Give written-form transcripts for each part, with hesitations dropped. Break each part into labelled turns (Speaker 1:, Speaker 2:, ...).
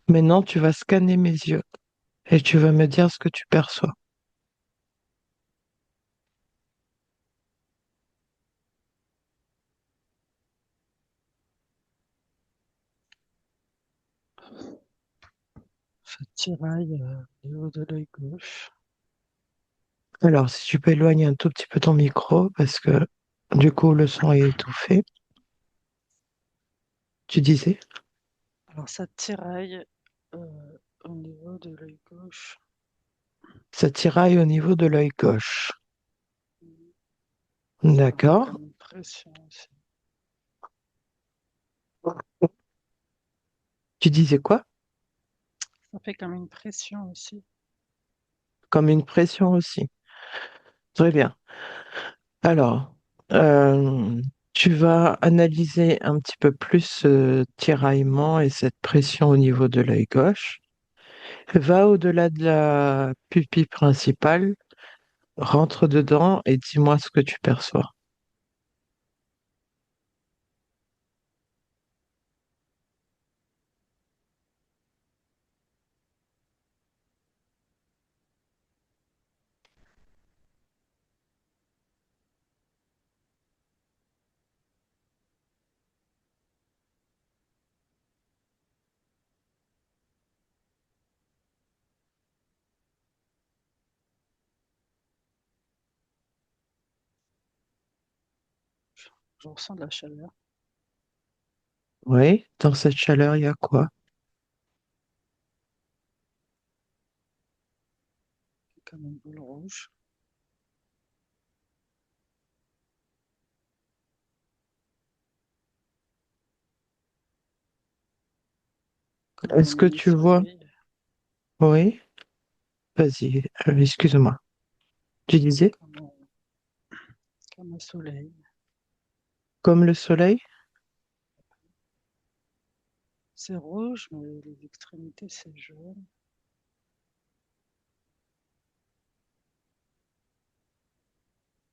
Speaker 1: Maintenant, tu vas scanner mes yeux et tu vas me dire ce que tu perçois.
Speaker 2: Ça tiraille au niveau de l'œil gauche.
Speaker 1: Alors, si tu peux éloigner un tout petit peu ton micro, parce que du coup, le son est étouffé. Tu disais,
Speaker 2: Alors ça tiraille au niveau de l'œil gauche.
Speaker 1: ça tiraille au niveau de l'œil gauche.
Speaker 2: Ça fait
Speaker 1: D'accord.
Speaker 2: comme une pression aussi.
Speaker 1: Tu disais quoi?
Speaker 2: Ça fait comme une pression aussi.
Speaker 1: Comme une pression aussi. Très bien. Alors, euh, tu vas analyser un petit peu ce tiraillement et cette pression au niveau de l'œil gauche. Va au-delà de la pupille principale, rentre dedans et dis-moi ce que tu perçois.
Speaker 2: Je ressens de la chaleur.
Speaker 1: Oui, dans cette chaleur, il y a quoi?
Speaker 2: Comme une boule rouge. Comme un
Speaker 1: Est-ce que
Speaker 2: mini
Speaker 1: tu vois?
Speaker 2: soleil.
Speaker 1: Oui, vas-y, excuse-moi. Tu disais,
Speaker 2: Comme comme un soleil.
Speaker 1: comme le soleil?
Speaker 2: C'est rouge, mais les extrémités c'est jaune.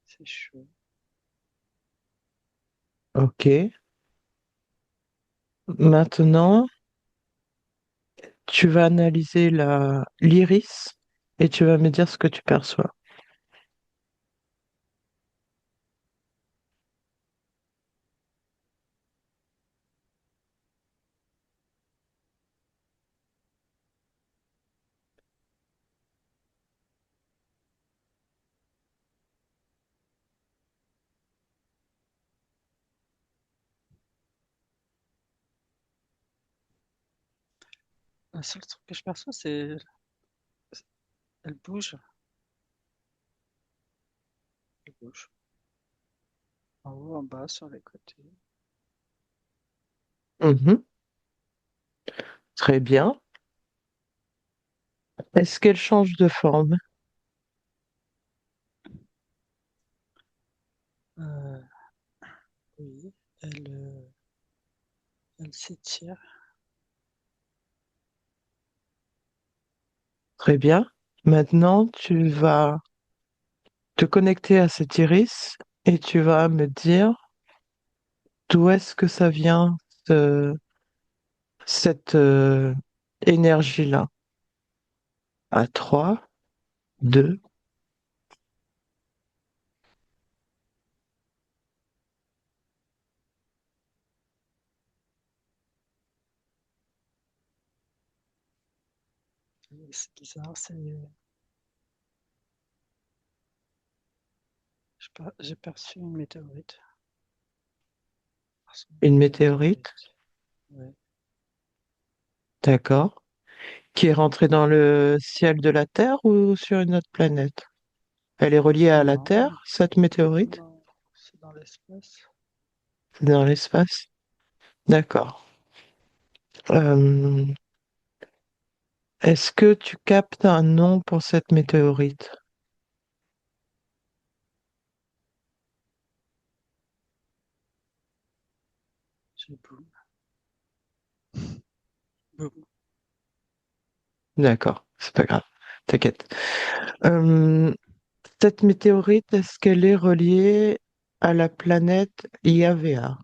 Speaker 2: C'est chaud.
Speaker 1: Ok. Maintenant, tu vas analyser l'iris et tu vas me dire ce que tu perçois.
Speaker 2: Le seul truc que je perçois, c'est elle bouge. Elle bouge. En haut, en bas, sur les côtés.
Speaker 1: Mhm, très bien. Est-ce qu'elle change de forme?
Speaker 2: Euh, oui, elle s'étire.
Speaker 1: Très bien. Maintenant, tu vas te connecter à cet iris et tu vas me dire d'où est-ce que ça vient, cette énergie-là. À 3, 2.
Speaker 2: C'est bizarre, j'ai perçu une météorite. Ça ressemble à
Speaker 1: Une
Speaker 2: une
Speaker 1: météorite,
Speaker 2: météorite. Ouais.
Speaker 1: d'accord, qui est rentrée dans le ciel de la Terre ou sur une autre planète? Elle est reliée à la
Speaker 2: Non,
Speaker 1: Terre, cette météorite?
Speaker 2: non, c'est dans l'espace.
Speaker 1: C'est dans l'espace? D'accord. Euh, est-ce que tu captes un nom pour cette météorite?
Speaker 2: J'ai boum, boum.
Speaker 1: D'accord, c'est pas grave, t'inquiète. Euh, cette météorite, est-ce qu'elle est reliée à la planète Iavea?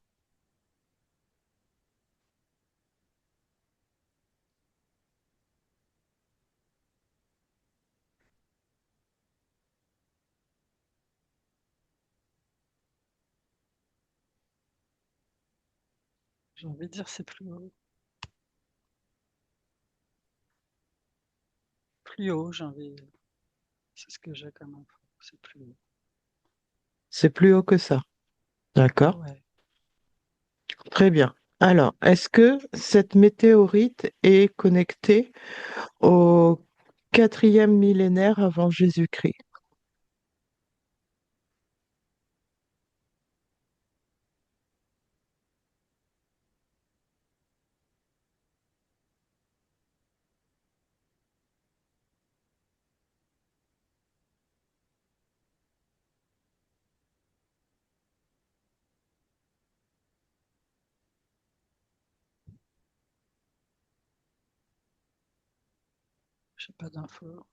Speaker 2: J'ai envie de dire c'est plus haut. Plus haut, j'ai envie. C'est ce que j'ai comme info. C'est plus haut.
Speaker 1: C'est plus haut que ça. D'accord?
Speaker 2: Ouais,
Speaker 1: Très bien. Alors, est-ce que cette météorite est connectée au quatrième millénaire avant Jésus-Christ?
Speaker 2: j'ai pas d'infos.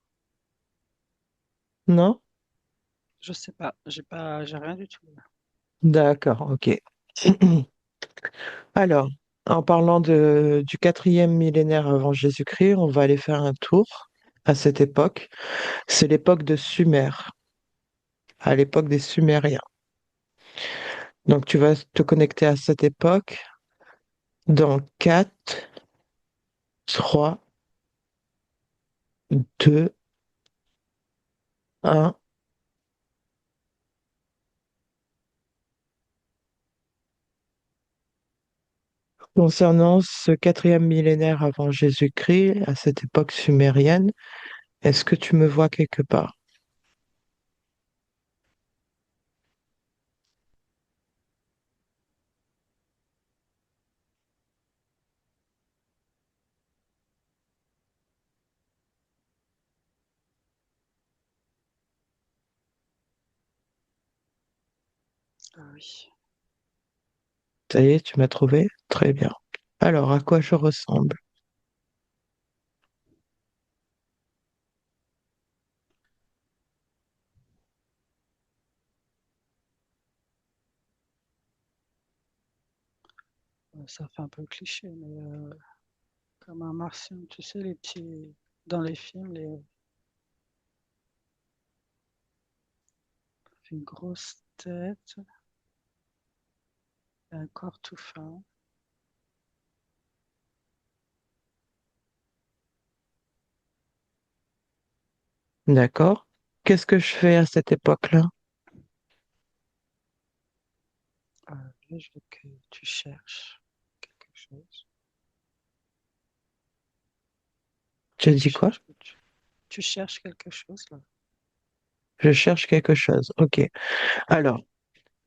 Speaker 1: Non?
Speaker 2: Je sais pas. J'ai rien du tout.
Speaker 1: D'accord, ok. Alors, en parlant du quatrième millénaire avant Jésus-Christ, on va aller faire un tour à cette époque. C'est l'époque de Sumer, à l'époque des Sumériens. Donc, tu vas te connecter à cette époque dans 4, 3, 2, 1. Concernant ce quatrième millénaire avant Jésus-Christ, à cette époque sumérienne, est-ce que tu me vois quelque part?
Speaker 2: Ah oui.
Speaker 1: Ça y est, tu m'as trouvé? Très bien. Alors, à quoi je ressemble?
Speaker 2: Ça fait un peu cliché, mais comme un martien, tu sais, les petits. Dans les films, une grosse tête, un corps tout fin.
Speaker 1: D'accord. Qu'est-ce que je fais à cette époque-là?
Speaker 2: Là, je veux que tu cherches quelque chose.
Speaker 1: Tu
Speaker 2: Tu
Speaker 1: dis quoi?
Speaker 2: cherches, tu cherches quelque chose là.
Speaker 1: Je cherche quelque chose. Ok. Alors,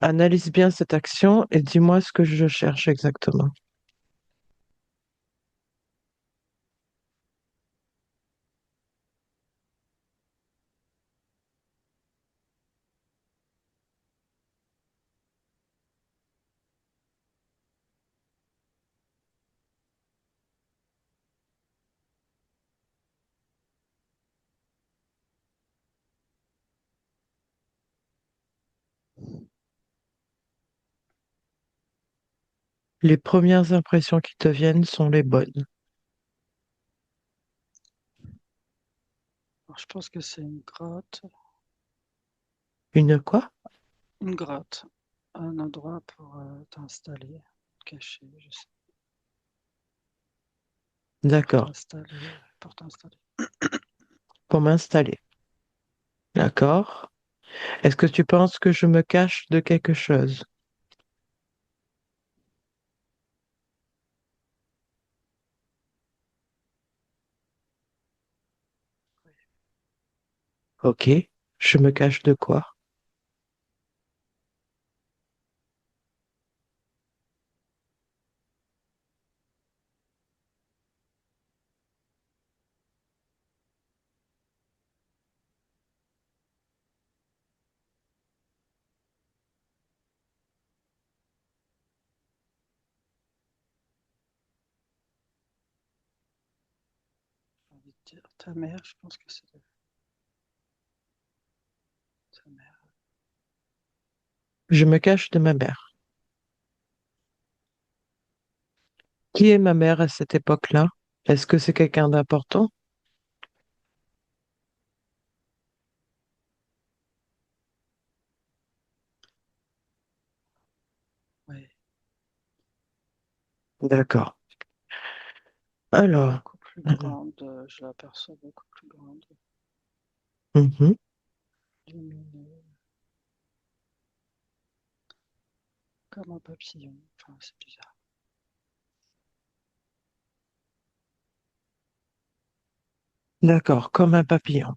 Speaker 1: analyse bien cette action et dis-moi ce que je cherche exactement. Les premières impressions qui te viennent sont les bonnes.
Speaker 2: Alors, je pense que c'est une grotte.
Speaker 1: Une quoi?
Speaker 2: Une grotte. Un endroit pour t'installer, cacher, je sais, pour
Speaker 1: D'accord.
Speaker 2: t'installer, pour t'installer.
Speaker 1: Pour m'installer. D'accord. Est-ce que tu penses que je me cache de quelque chose? Ok. Je me cache de quoi?
Speaker 2: J'ai envie de dire ta mère, je pense que c'est ta mère.
Speaker 1: Je me cache de ma mère. Qui est ma mère à cette époque-là? Est-ce que c'est quelqu'un d'important?
Speaker 2: Ouais,
Speaker 1: D'accord. Alors,
Speaker 2: Beaucoup plus grande, je l'aperçois beaucoup plus grande,
Speaker 1: mhm.
Speaker 2: lumineuse, comme un papillon. Enfin, c'est bizarre.
Speaker 1: D'accord, comme un papillon.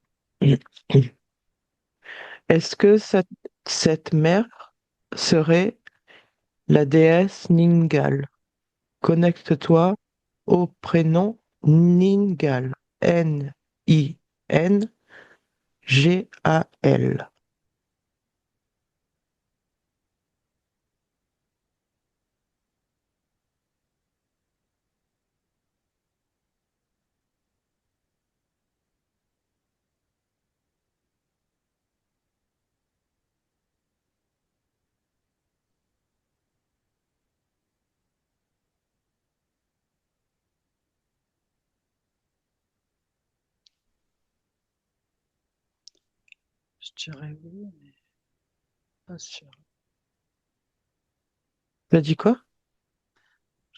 Speaker 1: Est-ce que cette mère serait la déesse Ningal? Connecte-toi au prénom Ningal. Ningal.
Speaker 2: Je dirais oui, mais pas sûr.
Speaker 1: T'as dit quoi?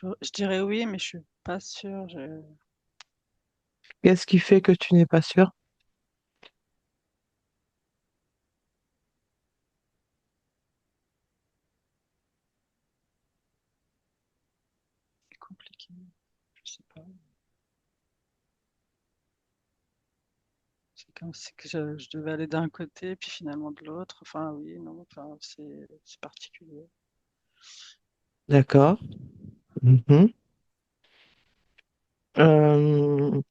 Speaker 2: Je dirais oui, mais je suis pas sûre.
Speaker 1: Qu'est-ce qui fait que tu n'es pas sûr?
Speaker 2: C'est compliqué. Je sais pas. C'est comme si que je devais aller d'un côté, puis finalement de l'autre. Enfin, oui, non, enfin, c'est particulier.
Speaker 1: D'accord. Mhm. Euh,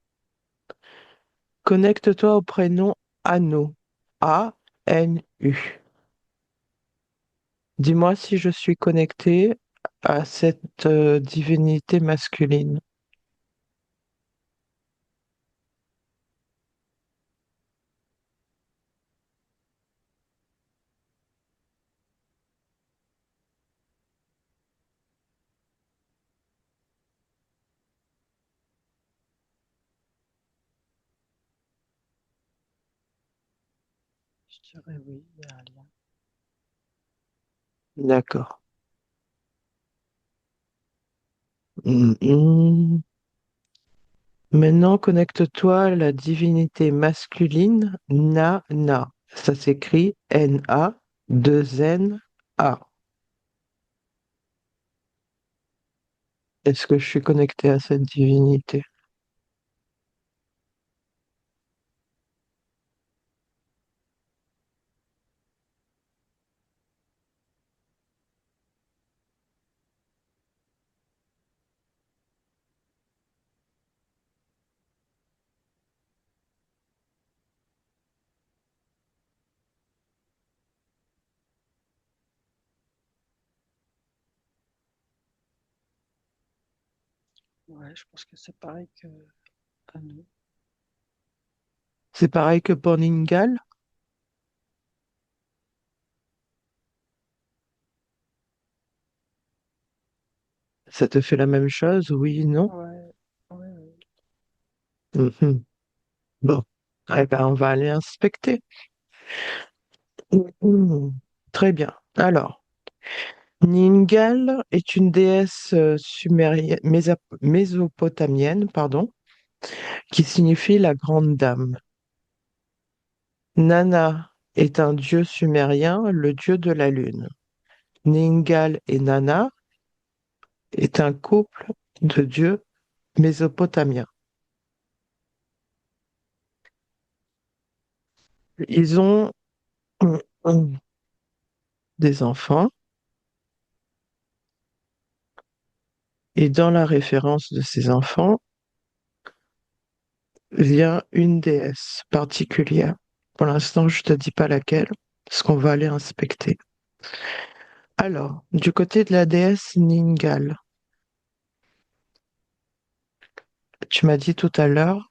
Speaker 1: Connecte-toi au prénom Anu. A-N-U. Dis-moi si je suis connecté à cette divinité masculine.
Speaker 2: Je dirais oui, il y a un lien.
Speaker 1: D'accord. Mhm. Maintenant, connecte-toi à la divinité masculine Nana. Ça s'écrit N-A-2-N-A. Est-ce que je suis connecté à cette divinité?
Speaker 2: Ouais, je pense que c'est pareil que à nous.
Speaker 1: C'est pareil que pour Ningal? Ça te fait la même chose? Oui, non?
Speaker 2: Ouais, ouais, ouais.
Speaker 1: Mhm. Bon, eh ben, on va aller inspecter. Mhm. Très bien. Alors, Ningal est une déesse sumérienne, mésopotamienne, pardon, qui signifie la grande dame. Nana est un dieu sumérien, le dieu de la lune. Ningal et Nana est un couple de dieux mésopotamiens. Ils ont des enfants et dans la référence de ces enfants vient une déesse particulière. Pour l'instant, je te dis pas laquelle, parce qu'on va aller inspecter. Alors, du côté de la déesse Ningal, tu m'as dit tout à l'heure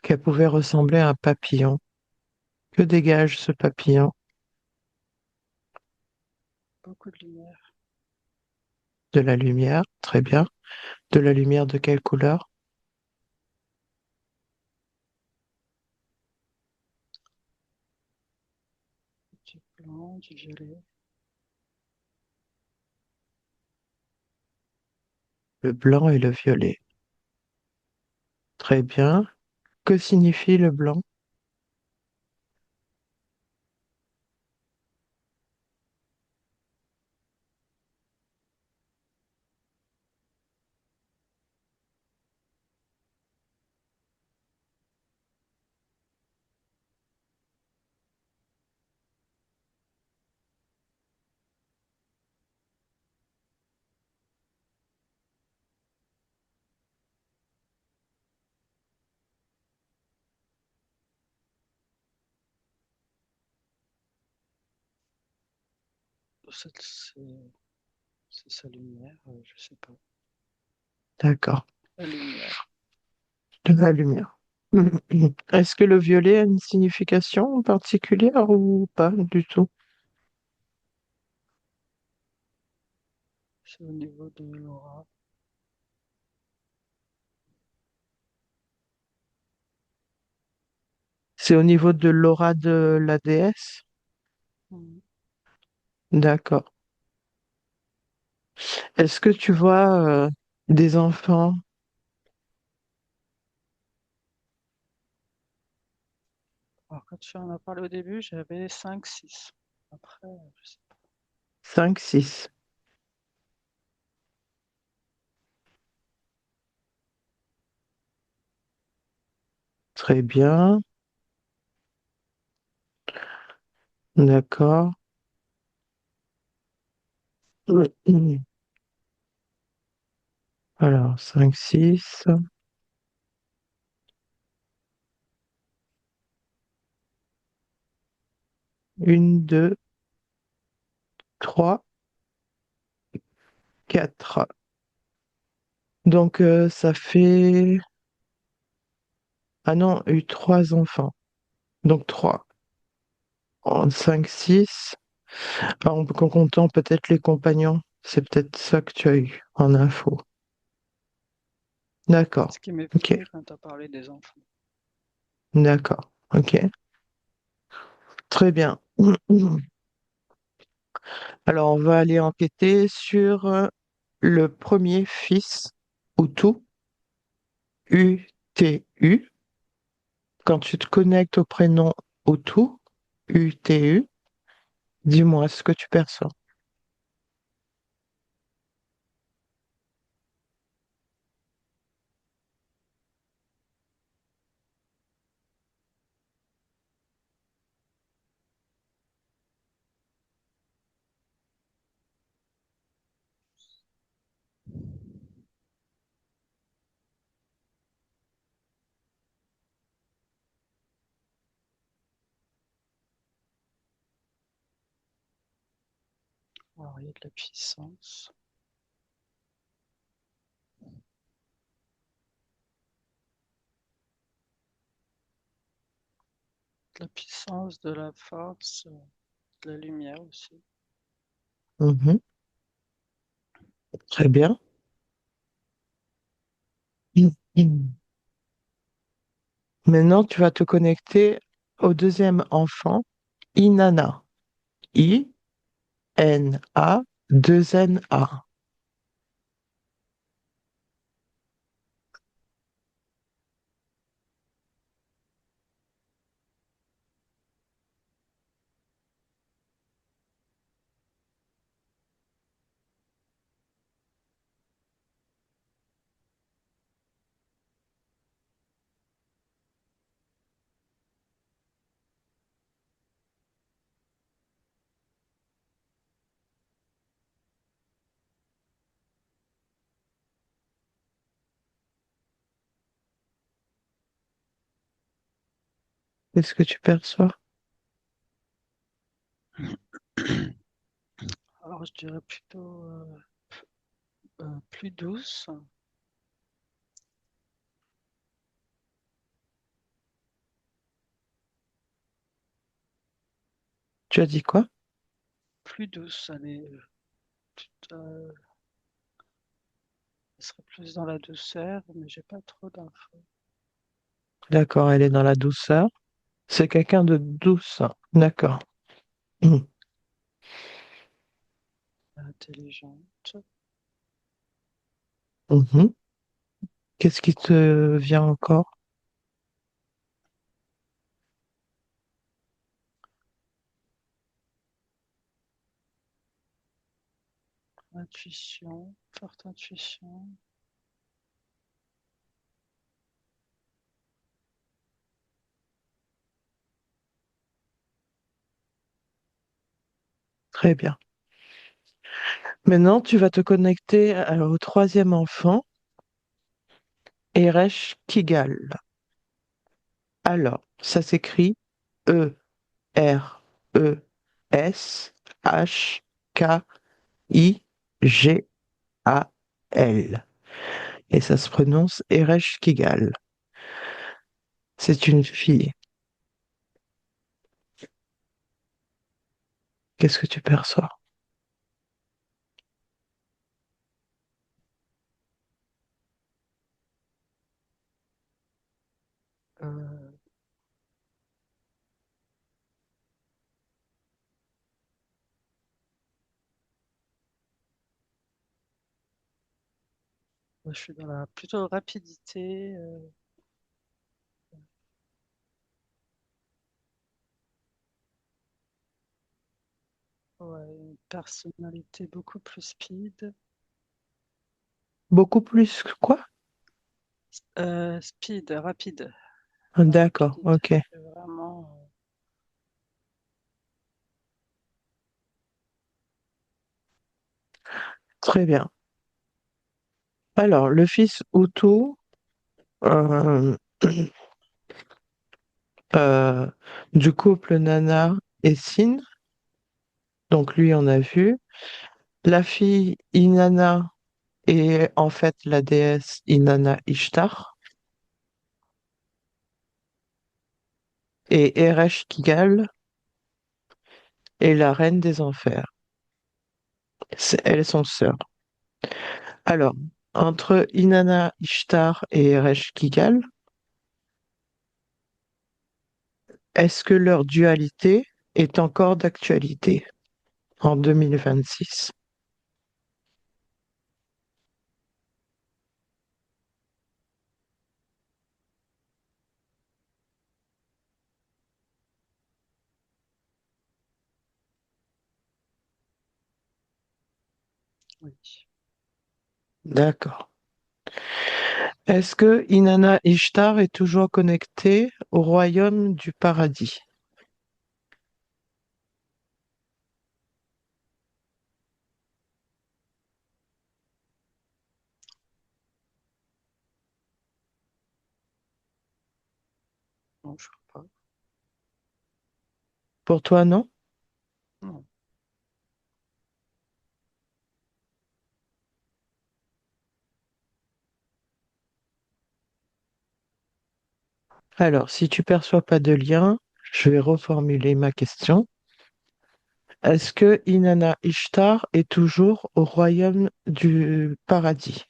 Speaker 1: qu'elle pouvait ressembler à un papillon. Que dégage ce papillon?
Speaker 2: Beaucoup de lumière.
Speaker 1: De la lumière, très bien. De la lumière de quelle couleur?
Speaker 2: Du blanc, du violet.
Speaker 1: Le blanc et le violet. Très bien. Que signifie le blanc?
Speaker 2: C'est sa lumière, je sais pas.
Speaker 1: D'accord.
Speaker 2: La lumière.
Speaker 1: De la lumière. Est-ce que le violet a une signification particulière ou pas du tout?
Speaker 2: C'est au niveau de l'aura.
Speaker 1: C'est au niveau de l'aura de la déesse?
Speaker 2: Mhm.
Speaker 1: D'accord. Est-ce que tu vois des enfants?
Speaker 2: Alors, quand tu en as parlé au début, j'avais 5, 6. Après, je sais pas.
Speaker 1: 5, 6. Très bien. D'accord. Alors, 5, 6. Une, deux, trois, quatre. Donc, ça fait... Ah non, eu trois enfants. Donc, trois. En 5, 6. En comptant peut-être les compagnons. C'est peut-être ça que tu as eu en info. D'accord.
Speaker 2: Ce qui m'est
Speaker 1: Ok.
Speaker 2: venu quand tu as parlé des enfants.
Speaker 1: D'accord. Ok. Très bien. Alors, on va aller enquêter sur le premier fils, Hutu, UTU. Quand tu te connectes au prénom Hutu, UTU, dis-moi ce que tu perçois.
Speaker 2: Alors, il y a de la puissance. De la puissance, de la force, de la lumière aussi.
Speaker 1: Mhm. Très bien. Mhm. Maintenant, tu vas te connecter au deuxième enfant, Inanna. I-N-A, 2-N-A. Qu'est-ce que tu perçois?
Speaker 2: Alors, je dirais plutôt plus douce,
Speaker 1: Tu as dit quoi?
Speaker 2: plus douce. Elle serait plus dans la douceur, mais j'ai pas trop d'infos.
Speaker 1: D'accord, elle est dans la douceur. C'est quelqu'un de douce. D'accord. Mhm.
Speaker 2: Intelligente.
Speaker 1: Mhm. Qu'est-ce qui te vient encore?
Speaker 2: Intuition, forte intuition.
Speaker 1: Très bien. Maintenant, tu vas te connecter au troisième enfant, Eresh Kigal. Alors, ça s'écrit Eresh-Kigal. Et ça se prononce Eresh Kigal. C'est une fille. Qu'est-ce que tu perçois?
Speaker 2: Euh, Moi, je suis dans la plutôt rapidité, ouais, une personnalité beaucoup plus speed.
Speaker 1: Beaucoup plus que quoi?
Speaker 2: Speed, rapide. La
Speaker 1: D'accord,
Speaker 2: rapidité,
Speaker 1: ok.
Speaker 2: c'est vraiment.
Speaker 1: Très bien. Alors, le fils Hutu euh, euh, du couple Nana et Sin, donc lui, on a vu. La fille Inanna est en fait la déesse Inanna Ishtar. Et Eresh Kigal est la reine des enfers. Elles sont sœurs. Alors, entre Inanna Ishtar et Eresh Kigal, est-ce que leur dualité est encore d'actualité en 2026?
Speaker 2: Oui.
Speaker 1: D'accord. Est-ce que Inanna Ishtar est toujours connectée au royaume du paradis?
Speaker 2: Non, je crois pas.
Speaker 1: Pour toi, non?
Speaker 2: Non.
Speaker 1: Alors, si tu perçois pas de lien, je vais reformuler ma question. Est-ce que Inanna Ishtar est toujours au royaume du paradis?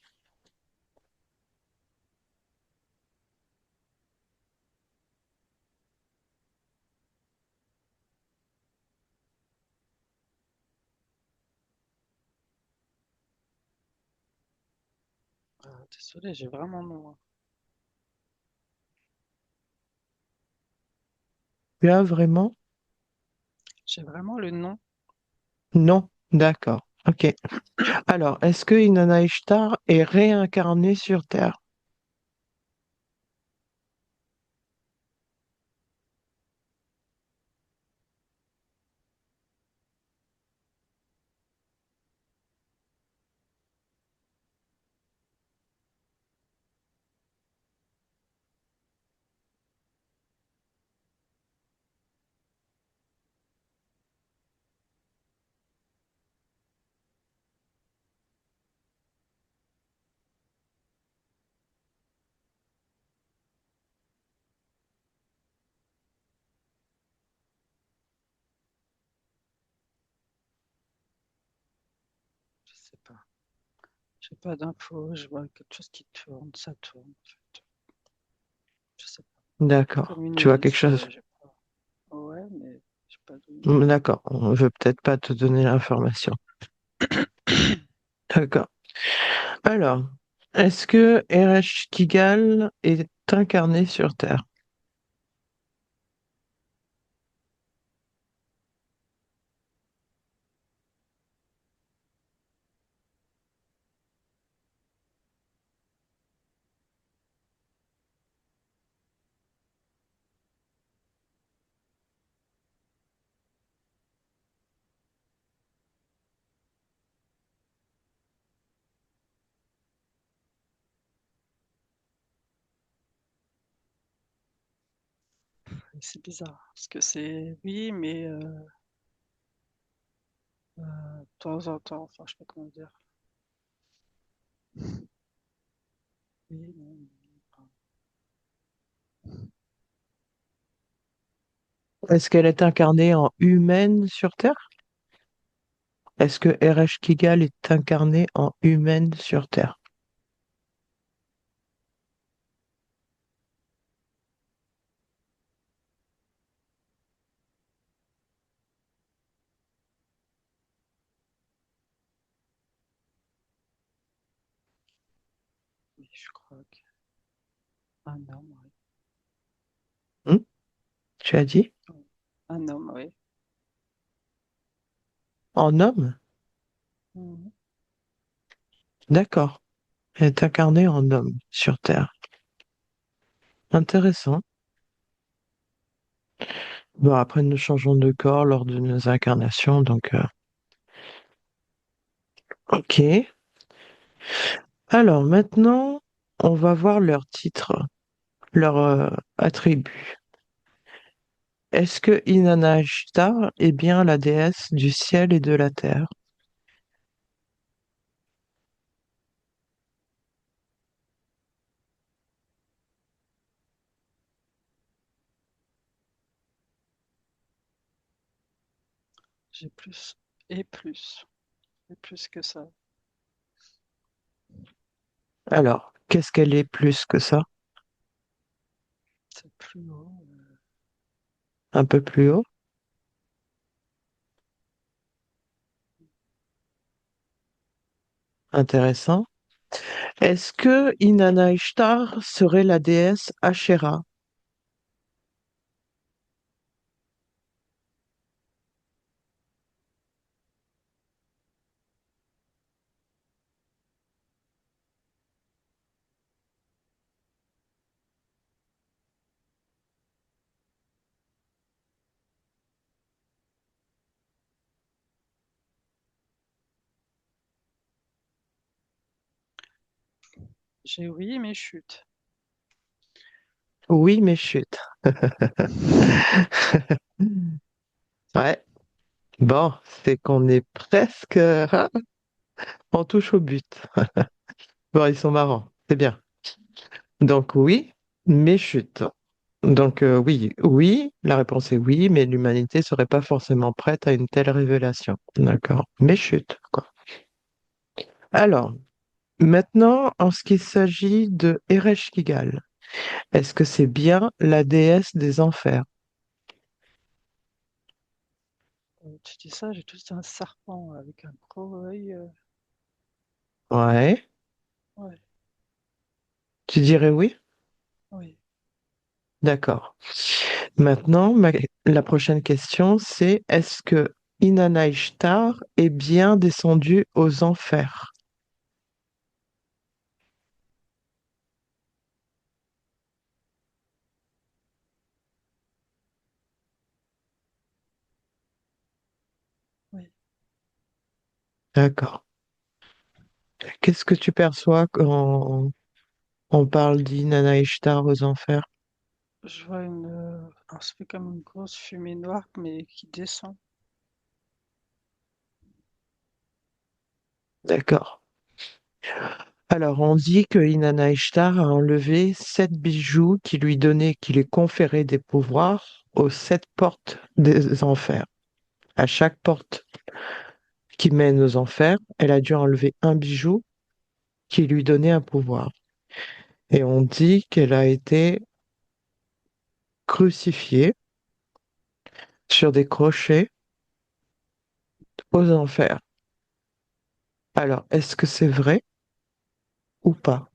Speaker 2: Désolé, j'ai vraiment non, hein.
Speaker 1: Tu as vraiment?
Speaker 2: J'ai vraiment le nom.
Speaker 1: Non. D'accord. Ok. Alors, est-ce que Inanna Ishtar est réincarnée sur Terre?
Speaker 2: Je sais pas. J'ai pas d'infos. Je vois quelque chose qui tourne. Ça tourne, en fait. Je sais pas.
Speaker 1: D'accord.
Speaker 2: Comme une
Speaker 1: Tu vois quelque
Speaker 2: hélice,
Speaker 1: chose?
Speaker 2: j'ai pas. Ouais, mais j'ai pas de.
Speaker 1: D'accord. On veut peut-être pas te donner l'information. D'accord. Alors. Est-ce que Ereshkigal est incarné sur Terre?
Speaker 2: C'est bizarre, parce que c'est oui, mais de temps en temps, enfin, je sais pas comment dire. Oui, non, enfin,
Speaker 1: Est-ce qu'elle est incarnée en humaine sur Terre? Est-ce que Ereshkigal est incarné en humaine sur Terre?
Speaker 2: oui, je crois qu'un homme, oui.
Speaker 1: Hmm. Tu as dit?
Speaker 2: Oui. Un homme, oui.
Speaker 1: En homme?
Speaker 2: Mhm.
Speaker 1: D'accord. Elle est incarnée en homme sur Terre. Intéressant. Bon, après, nous changeons de corps lors de nos incarnations, donc ok. Alors maintenant, on va voir leurs titres, leurs attributs. Est-ce que Inanna Ishtar est bien la déesse du ciel et de la terre?
Speaker 2: J'ai plus et plus et plus que ça.
Speaker 1: Alors, qu'est-ce qu'elle est plus que ça?
Speaker 2: C'est plus haut.
Speaker 1: Un peu plus haut? Intéressant. Est-ce que Inanna Ishtar serait la déesse Asherah?
Speaker 2: J'ai oui, mais chute.
Speaker 1: Oui, mais chut. Ouais. Bon, c'est qu'on est presque... hein, on touche au but. Bon, ils sont marrants. C'est bien. Donc oui, mais chut. Donc oui, oui, la réponse est oui, mais l'humanité serait pas forcément prête à une telle révélation. D'accord. Mais chut, quoi. Alors, maintenant, en ce qui s'agit de Ereshkigal, est-ce que c'est bien la déesse des enfers?
Speaker 2: Tu dis ça, j'ai tout un serpent avec un gros œil.
Speaker 1: Ouais.
Speaker 2: Ouais,
Speaker 1: Tu dirais oui?
Speaker 2: oui.
Speaker 1: D'accord. Maintenant, la prochaine question, c'est est-ce que Inanna Ishtar est bien descendue aux enfers?
Speaker 2: Oui.
Speaker 1: D'accord. Qu'est-ce que tu perçois quand on parle d'Inanna Ishtar aux enfers?
Speaker 2: Je vois alors ça fait comme une grosse fumée noire, mais qui descend.
Speaker 1: D'accord. Alors, on dit que Inanna Ishtar a enlevé 7 bijoux qui lui conféraient des pouvoirs aux 7 portes des enfers. À chaque porte qui mène aux enfers, elle a dû enlever un bijou qui lui donnait un pouvoir. Et on dit qu'elle a été crucifiée sur des crochets aux enfers. Alors, est-ce que c'est vrai? ou pas?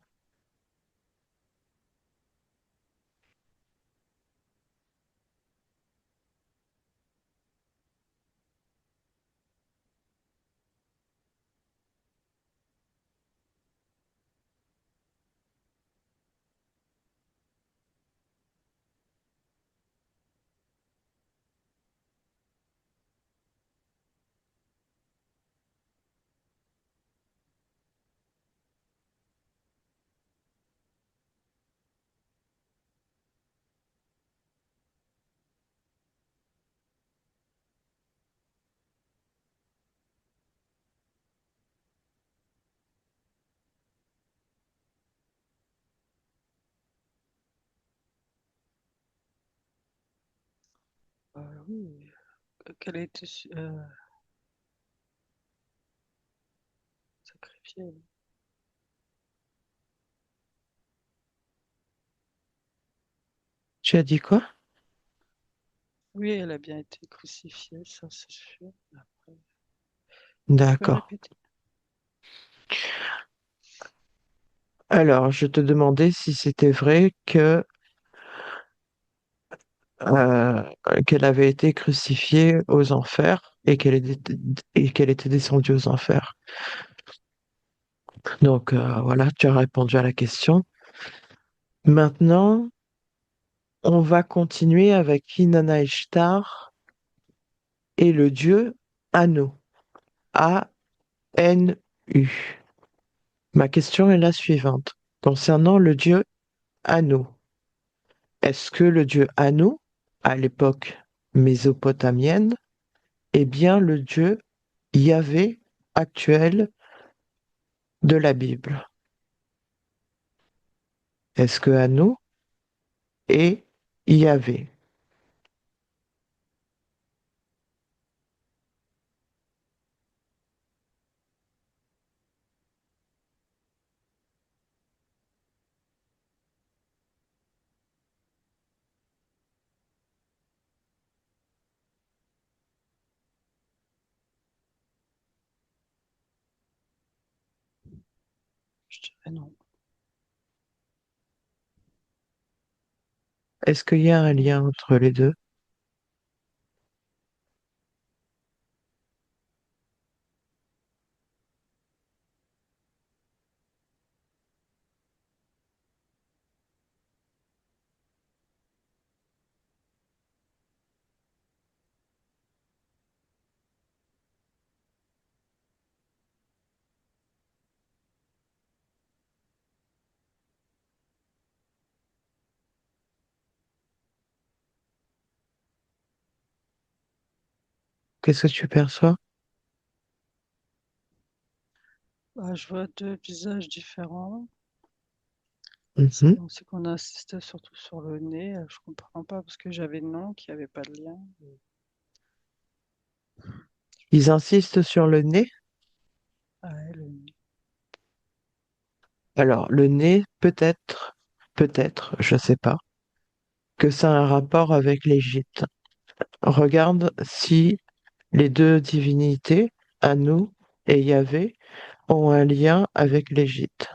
Speaker 2: Oui, quel a été sacrifié?
Speaker 1: Tu as dit quoi?
Speaker 2: Oui, elle a bien été crucifiée, ça c'est sûr. Après, tu peux
Speaker 1: D'accord.
Speaker 2: répéter?
Speaker 1: Alors, je te demandais si c'était vrai que euh, qu'elle avait été crucifiée aux enfers et qu'elle était descendue aux enfers. Donc voilà, tu as répondu à la question. Maintenant, on va continuer avec Inanna Ishtar et le dieu Anu. A-N-U. Ma question est la suivante. Concernant le dieu Anu, est-ce que le dieu Anu, à l'époque mésopotamienne, est bien le dieu Yahvé actuel de la Bible? Est-ce que Anu est Yahvé?
Speaker 2: Je dirais non.
Speaker 1: Est-ce qu'il y a un lien entre les deux? Qu'est-ce que tu perçois?
Speaker 2: Bah, je vois deux visages différents.
Speaker 1: Mhm.
Speaker 2: C'est qu'on insistait surtout sur le nez. Je comprends pas parce que j'avais non, qu'il n'y avait pas de lien.
Speaker 1: Ils insistent sur le nez.
Speaker 2: Ah, ouais, le nez.
Speaker 1: Alors, le nez, peut-être, je sais pas, que ça a un rapport avec l'Égypte. Regarde si les deux divinités, Anu et Yahvé, ont un lien avec l'Égypte.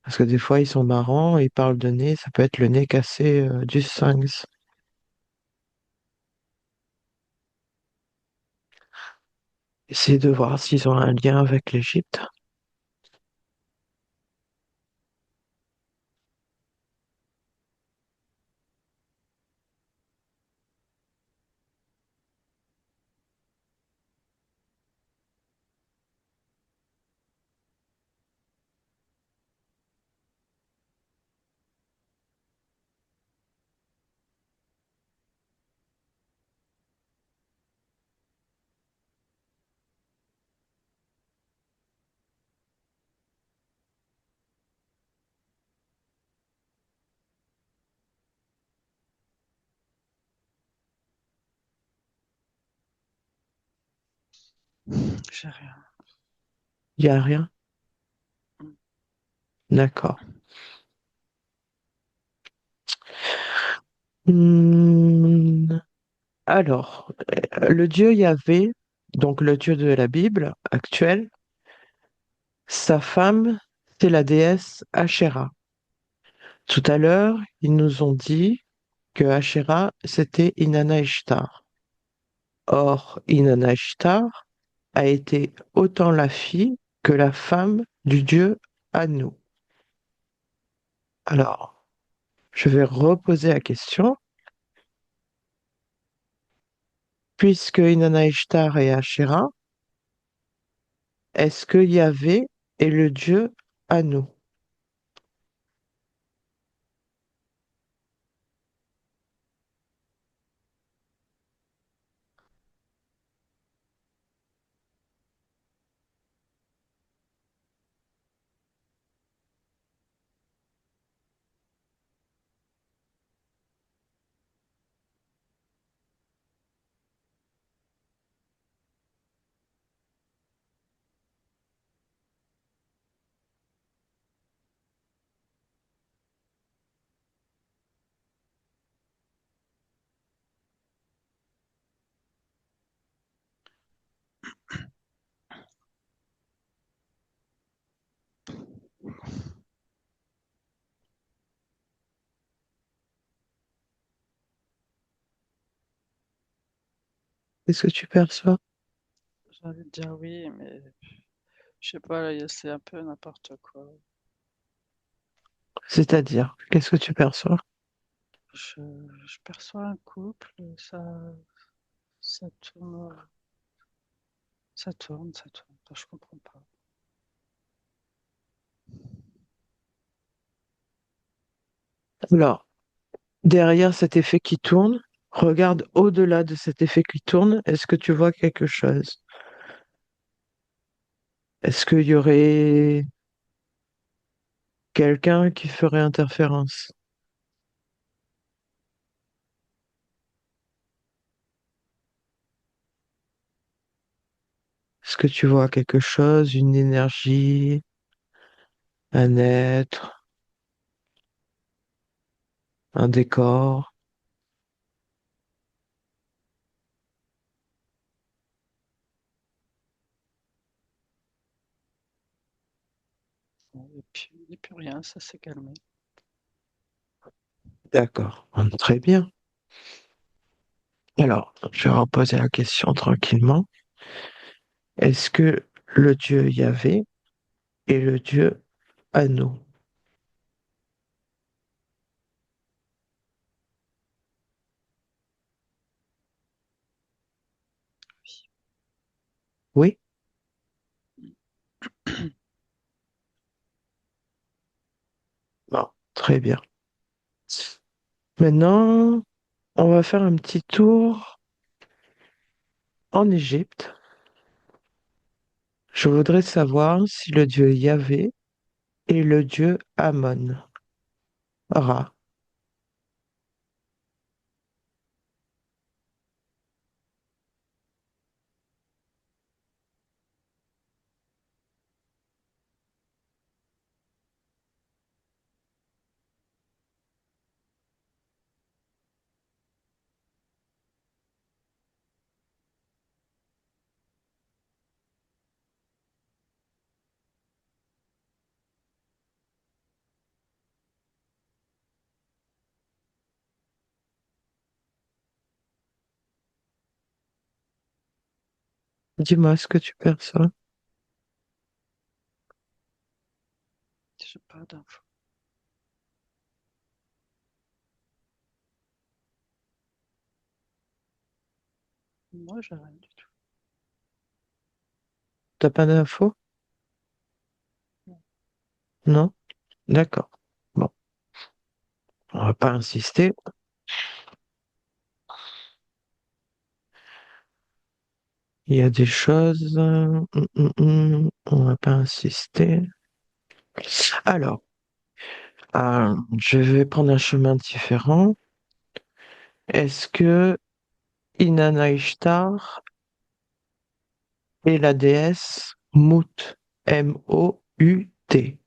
Speaker 1: Parce que des fois, ils sont marrants, ils parlent de nez, ça peut être le nez cassé du sphinx. Essaye de voir s'ils ont un lien avec l'Égypte.
Speaker 2: J'ai rien.
Speaker 1: Il n'y a rien? D'accord. Hmm, alors, le dieu Yahvé, donc le dieu de la Bible actuel, Sa femme, c'est la déesse Asherah. Tout à l'heure, ils nous ont dit que Asherah, c'était Inanna Ishtar. Or, Inanna Ishtar a été autant la fille que la femme du dieu Anu. Alors, je vais reposer la question. Puisque Inanna Ishtar est Asherah, est-ce que Yahvé est le dieu Anu? Qu'est-ce que tu perçois?
Speaker 2: J'ai envie de dire oui, mais je sais pas, là, c'est un peu n'importe quoi.
Speaker 1: C'est-à-dire, qu'est-ce que tu perçois?
Speaker 2: Je, je perçois un couple, ça tourne, ça tourne. Enfin, je comprends pas.
Speaker 1: Alors, derrière cet effet qui tourne, regarde au-delà de cet effet qui tourne, est-ce que tu vois quelque chose? Est-ce qu'il y aurait quelqu'un qui ferait interférence? Est-ce que tu vois quelque chose, une énergie, un être, un décor?
Speaker 2: Bon, et puis rien, ça s'est calmé.
Speaker 1: D'accord, très bien. Alors, je vais reposer la question tranquillement. Est-ce que le dieu Yahvé est le dieu Anu? Oui? Bon, très bien. Maintenant, on va faire un petit tour en Égypte. Je voudrais savoir si le dieu Yahvé est le dieu Amon. Ra. Dis-moi ce que tu perçois.
Speaker 2: J'ai pas d'infos. Moi, j'ai rien du tout.
Speaker 1: T'as pas d'infos?
Speaker 2: Non.
Speaker 1: Non? D'accord. Bon, on va pas insister. Il y a des choses. On va pas insister. Alors, je vais prendre un chemin différent. Est-ce que Inanna Ishtar est la déesse Mout? M-O-U-T.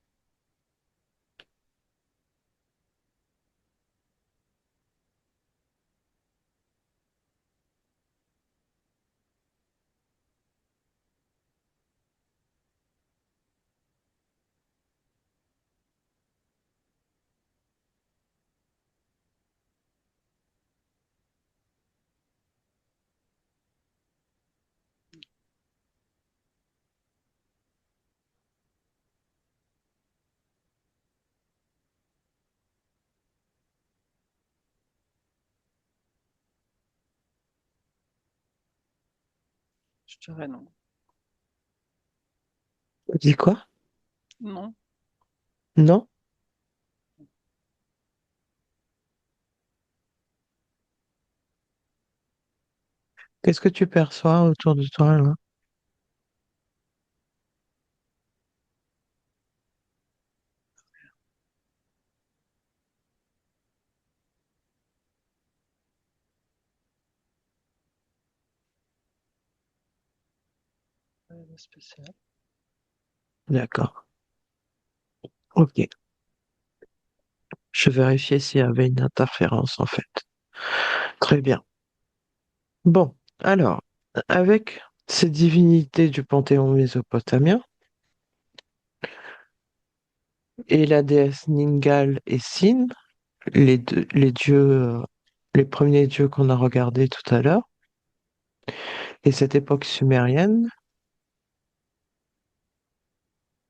Speaker 2: Je dirais non.
Speaker 1: Tu dis quoi?
Speaker 2: Non,
Speaker 1: Non? Qu'est-ce que tu perçois autour de toi là?
Speaker 2: rien de spécial.
Speaker 1: D'accord. Ok. Je vérifiais s'il y avait une interférence en fait. Très bien. Bon, alors, avec ces divinités du panthéon mésopotamien et la déesse Ningal et Sin, les dieux, les premiers dieux qu'on a regardés tout à l'heure, et cette époque sumérienne,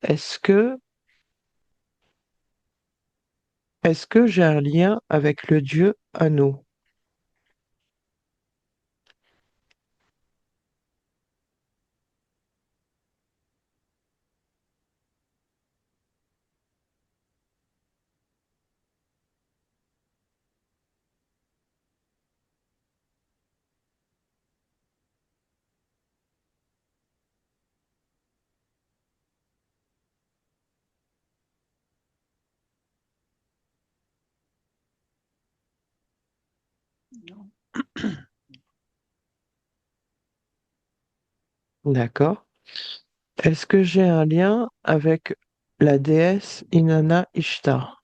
Speaker 1: est-ce que, est-ce que j'ai un lien avec le dieu Anu?
Speaker 2: Non.
Speaker 1: D'accord. Est-ce que j'ai un lien avec la déesse Inanna Ishtar?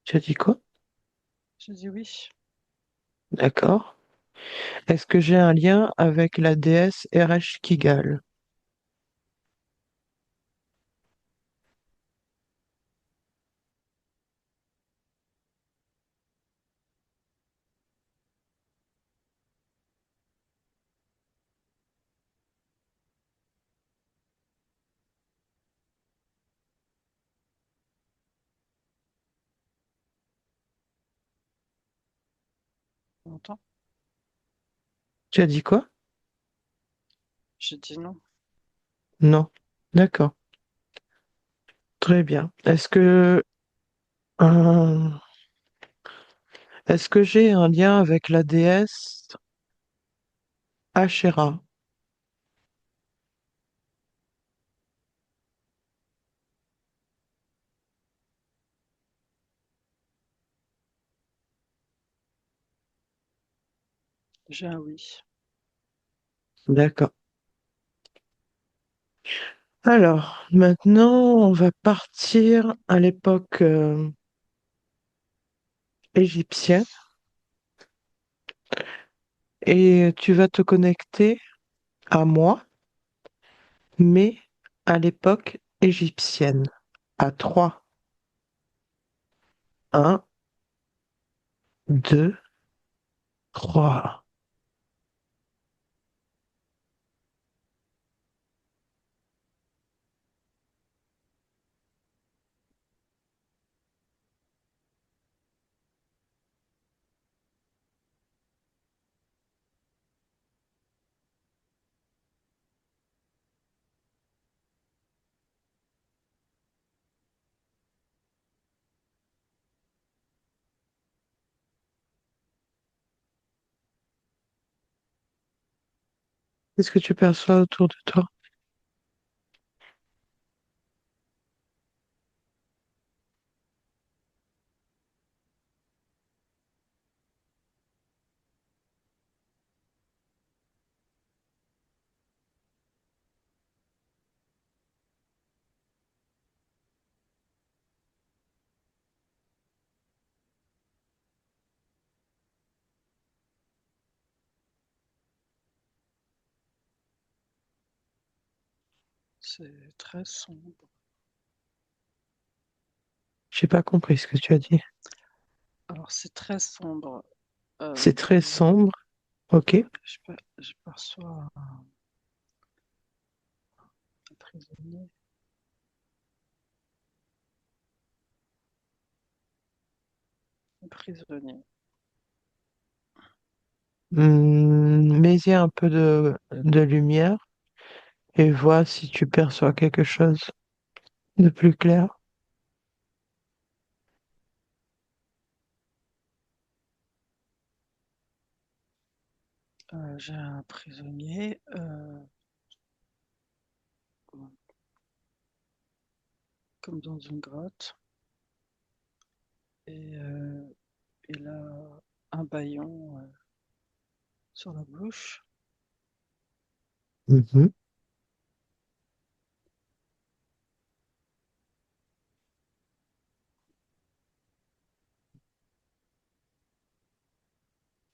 Speaker 1: Tu as dit quoi?
Speaker 2: Je dis oui.
Speaker 1: D'accord. Est-ce que j'ai un lien avec la déesse Ereshkigal?
Speaker 2: Longtemps.
Speaker 1: Tu as dit quoi?
Speaker 2: J'ai dit non.
Speaker 1: Non. D'accord. Très bien. Euh, est-ce que j'ai un lien avec la déesse Asherah?
Speaker 2: J'ai un oui.
Speaker 1: D'accord. Alors, maintenant, on va partir à l'époque égyptienne et tu vas te connecter à moi, mais à l'époque égyptienne. À 3, 1, 2, 3. Qu'est-ce que tu perçois autour de toi?
Speaker 2: C'est très sombre.
Speaker 1: J'ai pas compris ce que tu as dit.
Speaker 2: Alors, c'est très sombre.
Speaker 1: C'est très sombre. Ok.
Speaker 2: Je perçois. prisonnier. Prisonnier.
Speaker 1: Mets-y un peu de lumière et vois si tu perçois quelque chose de plus clair.
Speaker 2: J'ai un prisonnier comme dans une grotte et il a un bâillon sur la bouche.
Speaker 1: Mhm.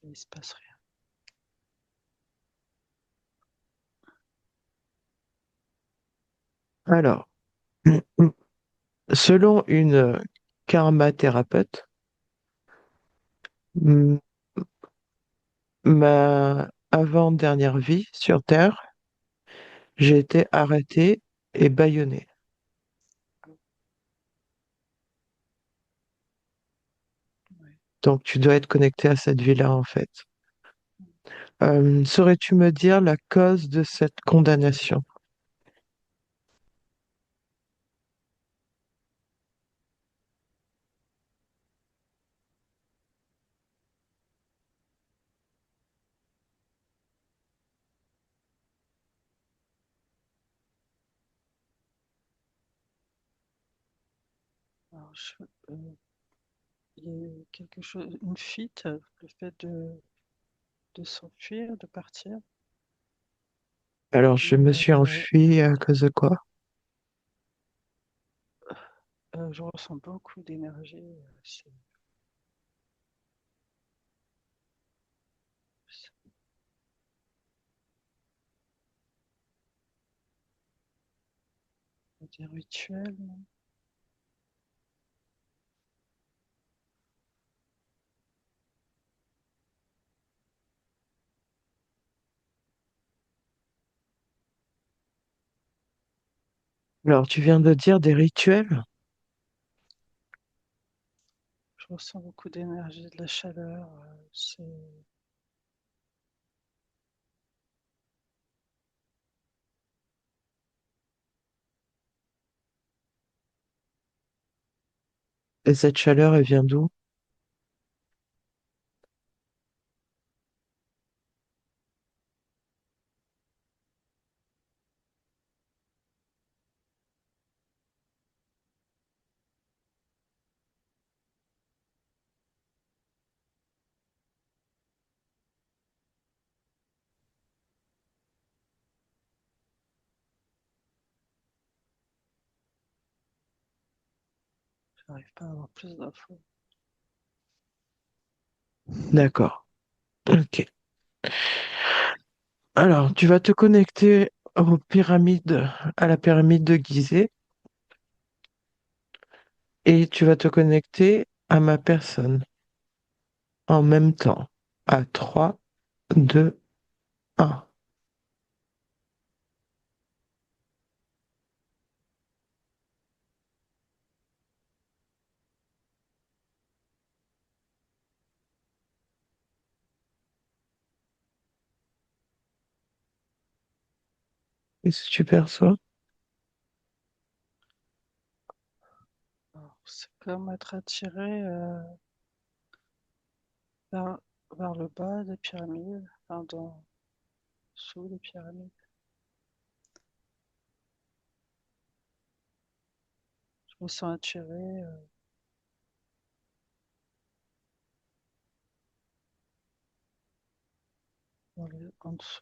Speaker 2: Et il se passe rien.
Speaker 1: Alors, selon une karma thérapeute, mm, ma avant-dernière vie sur Terre, j'ai été arrêté et bâillonné.
Speaker 2: Ouais.
Speaker 1: Donc, tu dois être connecté à cette vie-là, en fait. Saurais-tu me dire la cause de cette condamnation?
Speaker 2: Alors, il y a eu quelque chose, une fuite, le fait de s'enfuir, de partir.
Speaker 1: Alors, je me
Speaker 2: Mais
Speaker 1: suis enfui à cause de quoi?
Speaker 2: je ressens beaucoup d'énergie. C'est des rituels. Non.
Speaker 1: Alors, tu viens de dire des rituels?
Speaker 2: Je ressens beaucoup d'énergie, de la chaleur.
Speaker 1: Et cette chaleur, elle vient d'où?
Speaker 2: J'arrive pas à avoir plus d'infos.
Speaker 1: D'accord. Ok. Alors, tu vas te connecter aux pyramides, à la pyramide de Gizeh, et tu vas te connecter à ma personne en même temps. À 3, 2, 1. Qu'est-ce que tu perçois?
Speaker 2: Alors, c'est comme être attiré vers, vers le bas des pyramides, enfin, sous les pyramides. Je me sens attiré en dessous,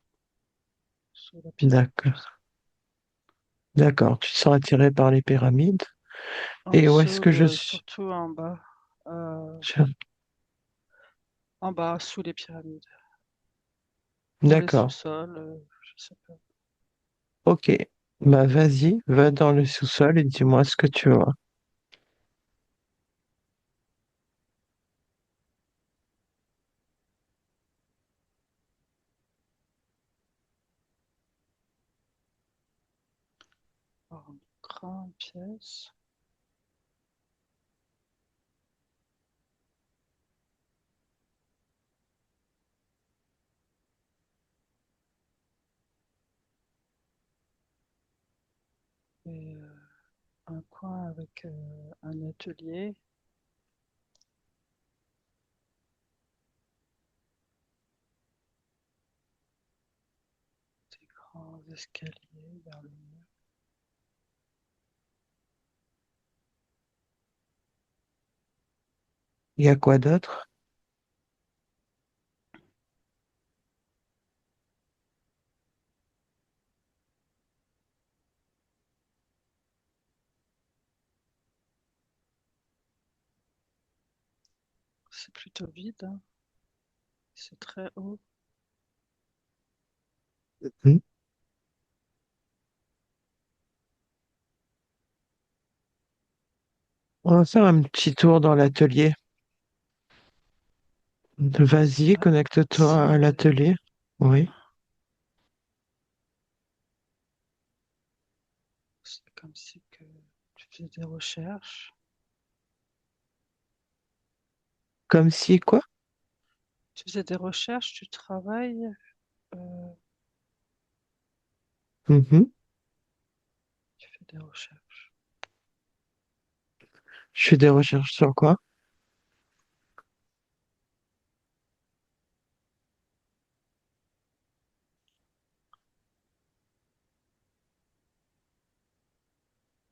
Speaker 2: sous la pyramide. Je
Speaker 1: D'accord.
Speaker 2: sais
Speaker 1: D'accord. Tu te sens attiré par les pyramides.
Speaker 2: pas. En
Speaker 1: Et où est-ce
Speaker 2: dessous
Speaker 1: que je
Speaker 2: de,
Speaker 1: suis?
Speaker 2: surtout euh,
Speaker 1: Je-
Speaker 2: en bas, sous les pyramides. Dans les
Speaker 1: D'accord.
Speaker 2: sous-sols, je sais pas.
Speaker 1: Ok. Bah, vas-y, va dans le sous-sol et dis-moi ce que tu vois.
Speaker 2: écran, une pièce. Et un coin avec un atelier, des grands escaliers vers le mur.
Speaker 1: Il y a quoi d'autre?
Speaker 2: C'est plutôt vide, hein. C'est très haut.
Speaker 1: Hmm. On va faire un petit tour dans l'atelier. Vas-y,
Speaker 2: Ouais,
Speaker 1: connecte-toi à
Speaker 2: c'est
Speaker 1: l'atelier. Oui.
Speaker 2: c'est comme si que tu faisais des recherches.
Speaker 1: Comme si quoi?
Speaker 2: Tu faisais des recherches, tu travailles, euh,
Speaker 1: Mhm.
Speaker 2: tu fais des recherches
Speaker 1: Je fais des recherches sur quoi?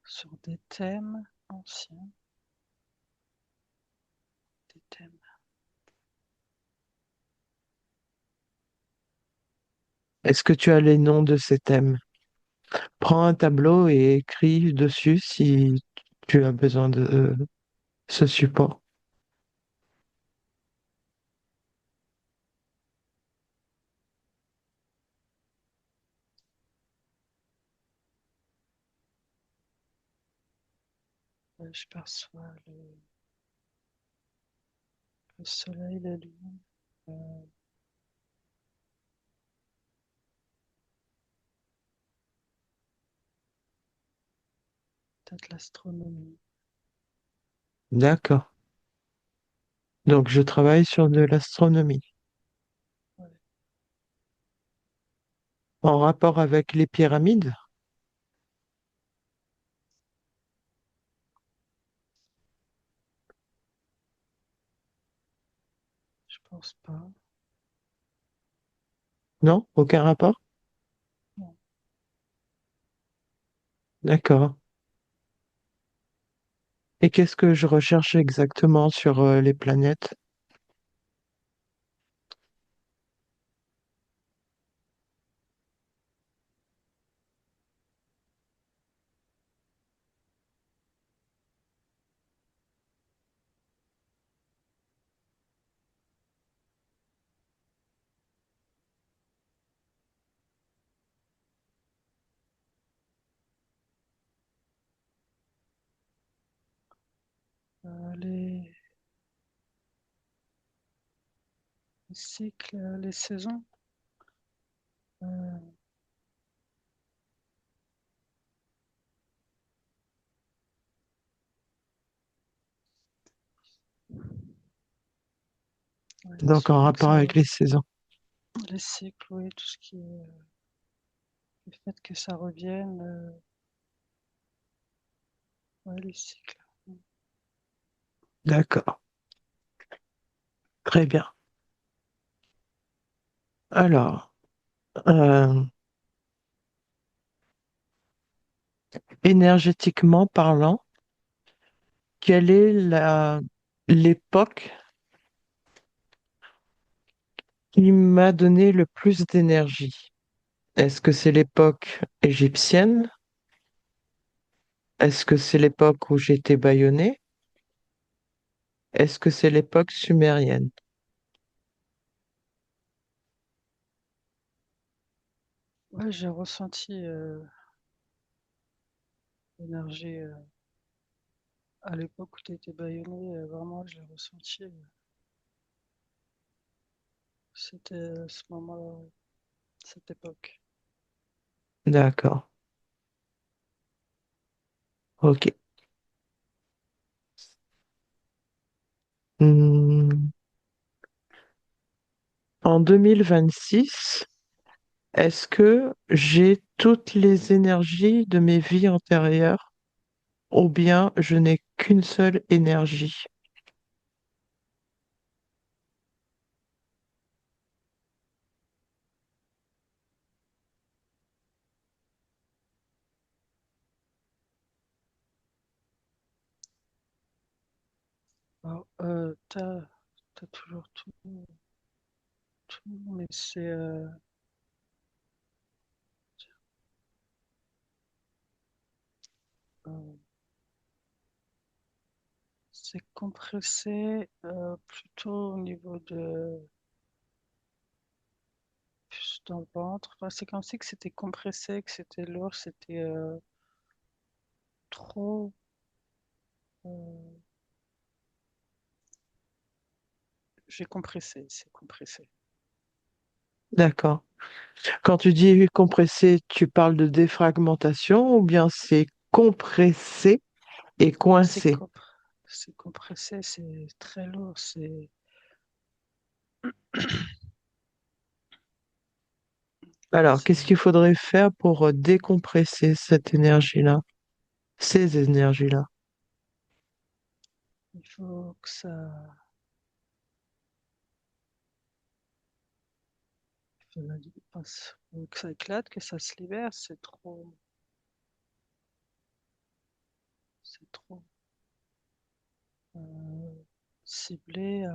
Speaker 2: sur des thèmes anciens, des thèmes.
Speaker 1: Est-ce que tu as les noms de ces thèmes? Prends un tableau et écris dessus si tu as besoin de ce support.
Speaker 2: Je perçois le soleil, la lune, euh, peut-être l'astronomie.
Speaker 1: D'accord. Donc je travaille sur de l'astronomie.
Speaker 2: Ouais,
Speaker 1: En rapport avec les pyramides?
Speaker 2: je pense pas.
Speaker 1: Non? Aucun rapport?
Speaker 2: Non.
Speaker 1: D'accord. Et qu'est-ce que je recherche exactement sur les planètes?
Speaker 2: Les cycles, les saisons. euh, ouais, il y a
Speaker 1: Donc en
Speaker 2: sûrement que
Speaker 1: rapport
Speaker 2: ça.
Speaker 1: avec les saisons.
Speaker 2: Les cycles, oui, tout ce qui est le fait que ça revienne. Ouais, les cycles.
Speaker 1: D'accord. Très bien. Alors, euh, énergétiquement parlant, quelle est l'époque qui m'a donné le plus d'énergie? Est-ce que c'est l'époque égyptienne? Est-ce que c'est l'époque où j'étais bâillonné? Est-ce que c'est l'époque sumérienne?
Speaker 2: Ouais, j'ai ressenti l'énergie à l'époque où tu étais bâillonné. Vraiment, je l'ai ressenti. C'était à ce moment-là, cette époque.
Speaker 1: D'accord. Ok. Hmm. En 2026, est-ce que j'ai toutes les énergies de mes vies antérieures ou bien je n'ai qu'une seule énergie?
Speaker 2: Alors, tu toujours tout, mais euh, c'est compressé plutôt au niveau de plus dans le ventre. Enfin, c'est comme si que c'était compressé, que c'était lourd, c'était trop. euh, j'ai compressé, c'est compressé.
Speaker 1: D'accord. Quand tu dis compressé, tu parles de défragmentation ou bien c'est compressé et
Speaker 2: C'est
Speaker 1: coincé?
Speaker 2: comp- c'est compressé, c'est très lourd,
Speaker 1: Alors, qu'est-ce qu'il
Speaker 2: c'est,
Speaker 1: faudrait faire pour décompresser cette énergie-là, ces énergies-là?
Speaker 2: il faut que faut que ça éclate, que ça se libère, c'est trop euh, ciblé.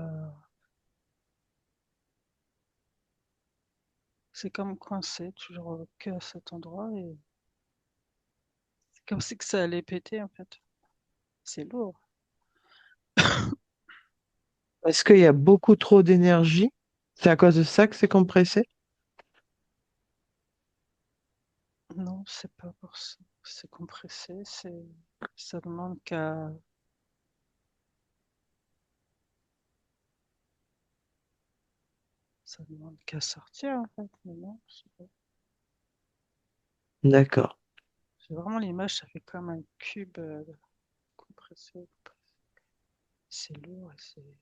Speaker 2: C'est comme coincé, toujours que à cet endroit et c'est comme si que ça allait péter en fait. C'est lourd.
Speaker 1: Est-ce qu'il y a beaucoup trop d'énergie? C'est à cause de ça que c'est compressé?
Speaker 2: Non, c'est pas pour ça. C'est compressé, ça demande qu'à sortir en fait. Mais non, je sais pas.
Speaker 1: D'accord.
Speaker 2: C'est vraiment l'image, ça fait comme un cube compressé. C'est lourd et c'est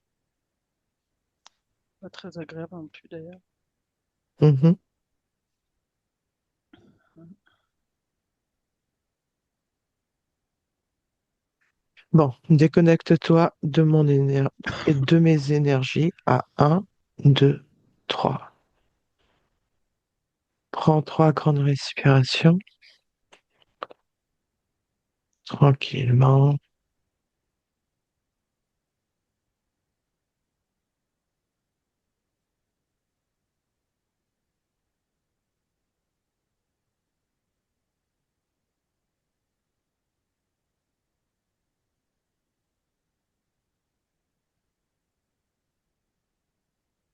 Speaker 2: pas très agréable non plus d'ailleurs.
Speaker 1: Mhm. Bon, déconnecte-toi de mon énergie et de mes énergies à un, 2, 3. Prends 3 grandes respirations tranquillement.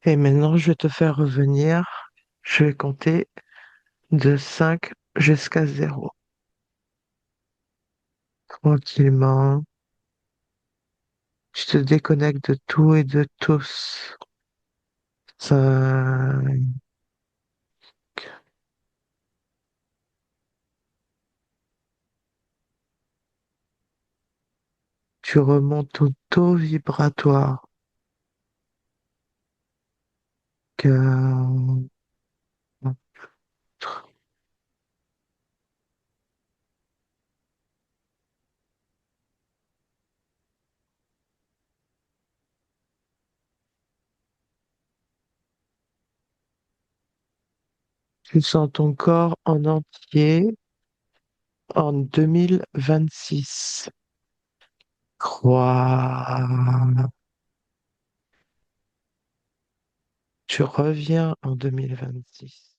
Speaker 1: Et maintenant, je vais te faire revenir. Je vais compter de 5 jusqu'à 0. Tranquillement. Tu te déconnectes de tout et de tous. 5. Tu remontes au taux vibratoire. 4. Tu sens ton corps en entier en 2026. Crois. Tu reviens en 2026.